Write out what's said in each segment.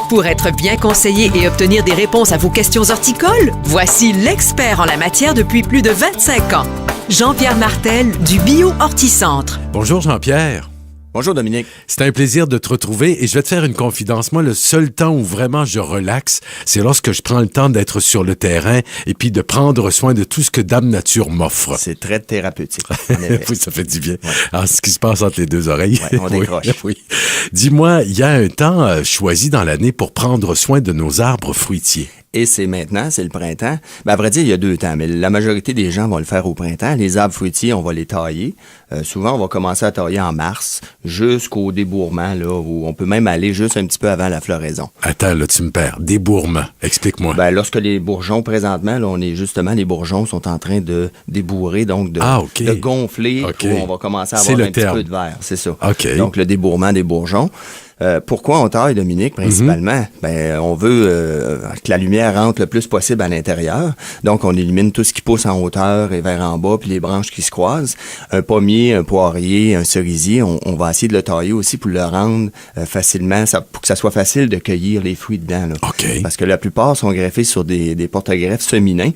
Pour être bien conseillé et obtenir des réponses à vos questions horticoles, voici l'expert en la matière depuis plus de 25 ans. Jean-Pierre Martel du Bio Horticentre. Bonjour Jean-Pierre. Bonjour Dominique. C'est un plaisir de te retrouver et je vais te faire une confidence. Moi, le seul temps où vraiment je relaxe, c'est lorsque je prends le temps d'être sur le terrain et puis de prendre soin de tout ce que Dame Nature m'offre. C'est très thérapeutique. Oui, ça fait du bien. Ouais. Alors, ce qui se passe entre les deux oreilles. Ouais, on décroche. Oui. Dis-moi, il y a un temps choisi dans l'année pour prendre soin de nos arbres fruitiers. Et c'est maintenant, c'est le printemps. Ben, à vrai dire, il y a 2 temps, mais la majorité des gens vont le faire au printemps. Les arbres fruitiers, on va les tailler. Souvent, on va commencer à tailler en mars jusqu'au débourrement, là, où on peut même aller juste un petit peu avant la floraison. Attends, là, tu me perds. Débourrement. Explique-moi. Ben, lorsque les bourgeons, présentement, là, les bourgeons sont en train de débourrer, donc de gonfler. Okay. Où on va commencer à avoir un petit peu de vert. C'est ça. Okay. Donc, le débourrement des bourgeons. Pourquoi on taille, Dominique, principalement? Ben, on veut que la lumière rentre le plus possible à l'intérieur. Donc, on élimine tout ce qui pousse en hauteur et vers en bas, puis les branches qui se croisent. Un pommier, un poirier, un cerisier, on va essayer de le tailler aussi pour le rendre facilement, pour que ça soit facile de cueillir les fruits dedans. Là. Okay. Parce que la plupart sont greffés sur des porte-greffes féminins.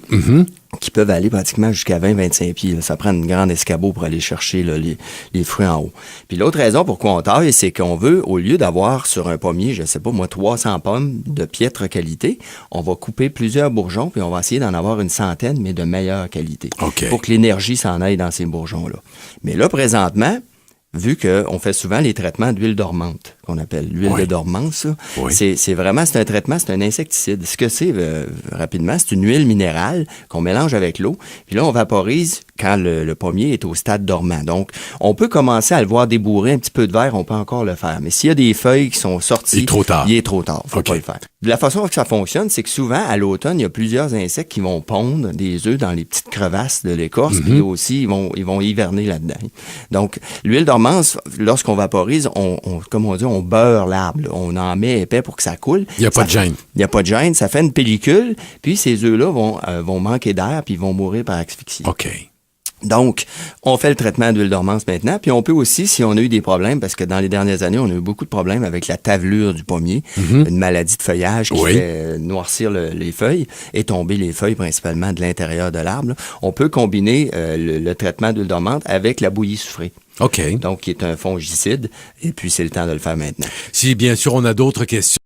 Qui peuvent aller pratiquement jusqu'à 20-25 pieds. Là. Ça prend une grande escabeau pour aller chercher là, les fruits en haut. Puis l'autre raison pourquoi on taille, c'est qu'on veut, au lieu d'avoir sur un pommier, je sais pas moi, 300 pommes de piètre qualité, on va couper plusieurs bourgeons, puis on va essayer d'en avoir une centaine, mais de meilleure qualité. Okay. Pour que l'énergie s'en aille dans ces bourgeons-là. Mais là, présentement, vu qu'on fait souvent les traitements d'huile dormante, qu'on appelle l'huile de dormance, c'est un traitement, c'est un insecticide. Ce que c'est, rapidement, c'est une huile minérale qu'on mélange avec l'eau, puis là, on vaporise quand le pommier est au stade dormant. Donc, on peut commencer à le voir débourrer un petit peu de verre, on peut encore le faire. Mais s'il y a des feuilles qui sont sorties, il est trop tard. Faut pas le faire. De la façon que ça fonctionne, c'est que souvent, à l'automne, il y a plusieurs insectes qui vont pondre des œufs dans les petites crevasses de l'écorce, puis aussi, ils vont hiverner là-dedans. Donc, l'huile dormance, lorsqu'on vaporise, comme on dit, on beurre l'arbre. Là. On en met épais pour que ça coule. Il n'y a pas de gêne. Il n'y a pas de gêne. Ça fait une pellicule, puis ces œufs-là vont manquer d'air, puis ils vont mourir par asphyxie. OK. Donc, on fait le traitement d'huile dormance maintenant, puis on peut aussi, si on a eu des problèmes, parce que dans les dernières années, on a eu beaucoup de problèmes avec la tavelure du pommier, une maladie de feuillage qui fait noircir les feuilles et tomber les feuilles principalement de l'intérieur de l'arbre. Là. On peut combiner le traitement d'huile dormante avec la bouillie soufrée. OK. Donc, qui est un fongicide, et puis c'est le temps de le faire maintenant. Si, bien sûr, on a d'autres questions.